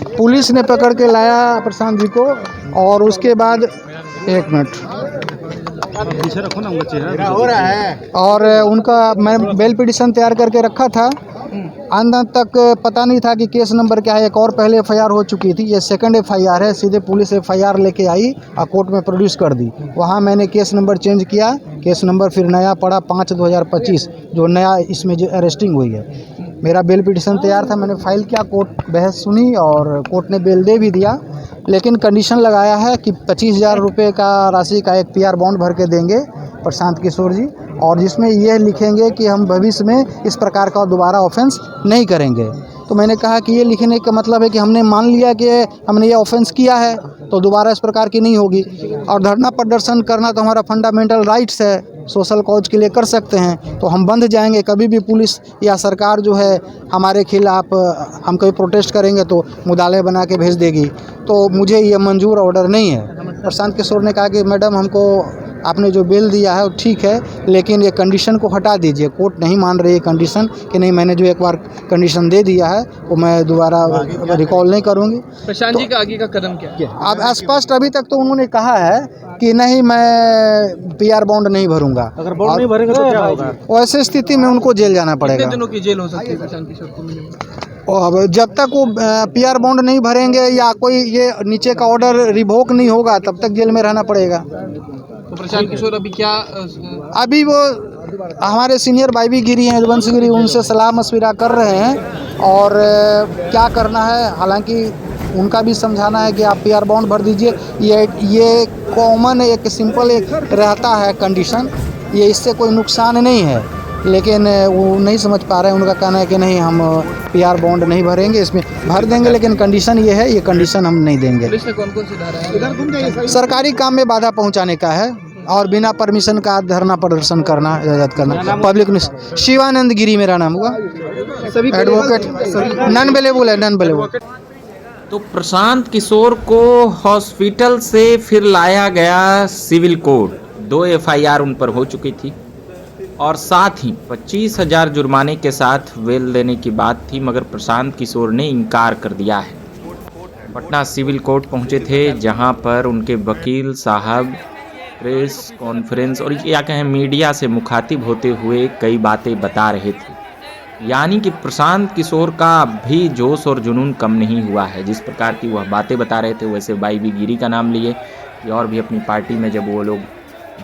Police ने पकड़ के लाया प्रशांत जी को, और उसके बाद 1 मिनट पीछे रखो ना, चेहरा हो रहा है। और उनका मैं बेल पिटीशन तैयार करके रखा था। अंदर तक पता नहीं था कि केस नंबर क्या है। एक और पहले एफआईआर हो चुकी थी, ये सेकंड एफआईआर है। सीधे पुलिस एफआईआर लेके आई और कोर्ट में प्रोड्यूस कर दी। वहाँ मैंने केस नंबर चेंज किया, केस नंबर फिर नया पड़ा 5/2025, जो नया इसमें जो अरेस्टिंग हुई है। मेरा बेल पिटीशन तैयार था, मैंने फाइल किया, कोर्ट बहस सुनी और कोर्ट ने बेल दे भी दिया, लेकिन कंडीशन लगाया है कि 25,000 रुपये का राशि का एक पीआर बॉन्ड भर के देंगे प्रशांत किशोर जी, और जिसमें यह लिखेंगे कि हम भविष्य में इस प्रकार का दोबारा ऑफेंस नहीं करेंगे। तो मैंने कहा कि ये लिखने का मतलब है कि हमने मान लिया कि हमने ये ऑफेंस किया है तो दोबारा इस प्रकार की नहीं होगी। और धरना प्रदर्शन करना तो हमारा फंडामेंटल राइट्स है, सोशल कॉज के लिए कर सकते हैं, तो हम बंध जाएंगे। कभी भी पुलिस या सरकार जो है हमारे खिलाफ, हम कोई प्रोटेस्ट करेंगे तो मुदाले बना के भेज देगी, तो मुझे ये मंजूर ऑर्डर नहीं है। प्रशांत किशोर ने कहा कि मैडम, हमको आपने जो बेल दिया है वो ठीक है, लेकिन ये कंडीशन को हटा दीजिए। कोर्ट नहीं मान रही है कंडीशन कि नहीं, मैंने जो एक बार कंडीशन दे दिया है वो मैं दोबारा रिकॉल नहीं करूँगी। प्रशांत जी का आगे का कदम क्या है? अब स्पष्ट अभी तक तो उन्होंने कहा है कि नहीं, मैं पीआर बॉन्ड नहीं भरूंगा। अगर बॉन्ड नहीं भरेंगे तो क्या होगा? वैसे स्थिति में उनको जेल जाना पड़ेगा। कितने दिनों की जेल हो सकती है प्रशांत किशोर को मिनिमम? और अब जब तक वो पीआर बॉन्ड नहीं भरेंगे या कोई ये नीचे का ऑर्डर रिवोक नहीं होगा, तब तक जेल में रहना पड़ेगा। तो प्रशांत किशोर अभी क्या अभी वो हमारे सीनियर भाई भी गिरी हैं, यदुवंश गिरी, उनसे सलाह मशविरा कर रहे हैं और क्या करना है। हालांकि उनका भी समझाना है कि आप पीआर बॉन्ड भर दीजिए। ये कॉमन एक सिंपल एक रहता है कंडीशन, ये इससे कोई नुकसान नहीं है, लेकिन वो नहीं समझ पा रहे हैं। उनका कहना है कि नहीं, हम पीआर बॉन्ड नहीं भरेंगे, इसमें भर देंगे लेकिन कंडीशन ये है, ये कंडीशन हम नहीं देंगे। पुलिस ने कौन कौन सी धारा है? सरकारी काम में बाधा पहुंचाने का है और बिना परमिशन का धरना प्रदर्शन करना, इजाजत करना, पब्लिक में। शिवानंद गिरी मेरा नाम हुआ, सभी एडवोकेट, नॉन अवेलेबल है, नॉन अवेलेबल। तो प्रशांत किशोर को हॉस्पिटल से फिर लाया गया सिविल कोर्ट। 2 एफआईआर उन पर हो चुकी थी और साथ ही 25,000 जुर्माने के साथ बेल देने की बात थी, मगर प्रशांत किशोर ने इनकार कर दिया है। पटना सिविल कोर्ट पहुंचे थे, जहां पर उनके वकील साहब प्रेस कॉन्फ्रेंस और या कहें मीडिया से मुखातिब होते हुए कई बातें बता रहे थे। यानी कि प्रशांत किशोर का भी जोश और जुनून कम नहीं हुआ है। जिस प्रकार की वह बातें बता रहे थे, वैसे बाई बी गिरी का नाम लिए कि और भी अपनी पार्टी में जब वो लोग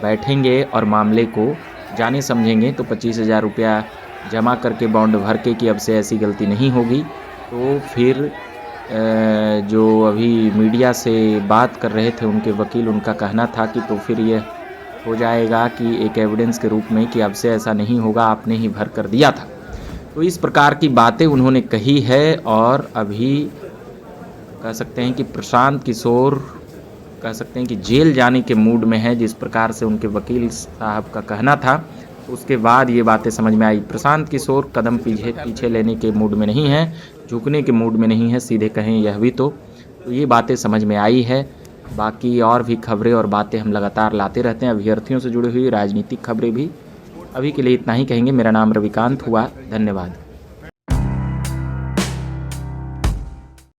बैठेंगे और मामले को जाने समझेंगे तो 25,000 रुपया जमा करके बॉन्ड भर के कि अब से ऐसी गलती नहीं होगी, तो फिर जो अभी मीडिया से बात कर रहे थे उनके वकील, उनका कहना था कि तो फिर यह हो जाएगा कि एक एविडेंस के रूप में कि अब से ऐसा नहीं होगा, आपने ही भर कर दिया था। तो इस प्रकार की बातें उन्होंने कही है और अभी कह सकते हैं कि प्रशांत किशोर कह सकते हैं कि जेल जाने के मूड में है। जिस प्रकार से उनके वकील साहब का कहना था, उसके बाद ये बातें समझ में आई। प्रशांत किशोर कदम पीछे लेने के मूड में नहीं है, झुकने के मूड में नहीं है, सीधे कहें यह भी तो ये बातें समझ में आई है। बाकी और भी खबरें और बातें हम लगातार लाते रहते हैं, अभ्यर्थियों से जुड़ी हुई राजनीतिक खबरें भी। अभी के लिए इतना ही कहेंगे। मेरा नाम रविकांत हुआ, धन्यवाद।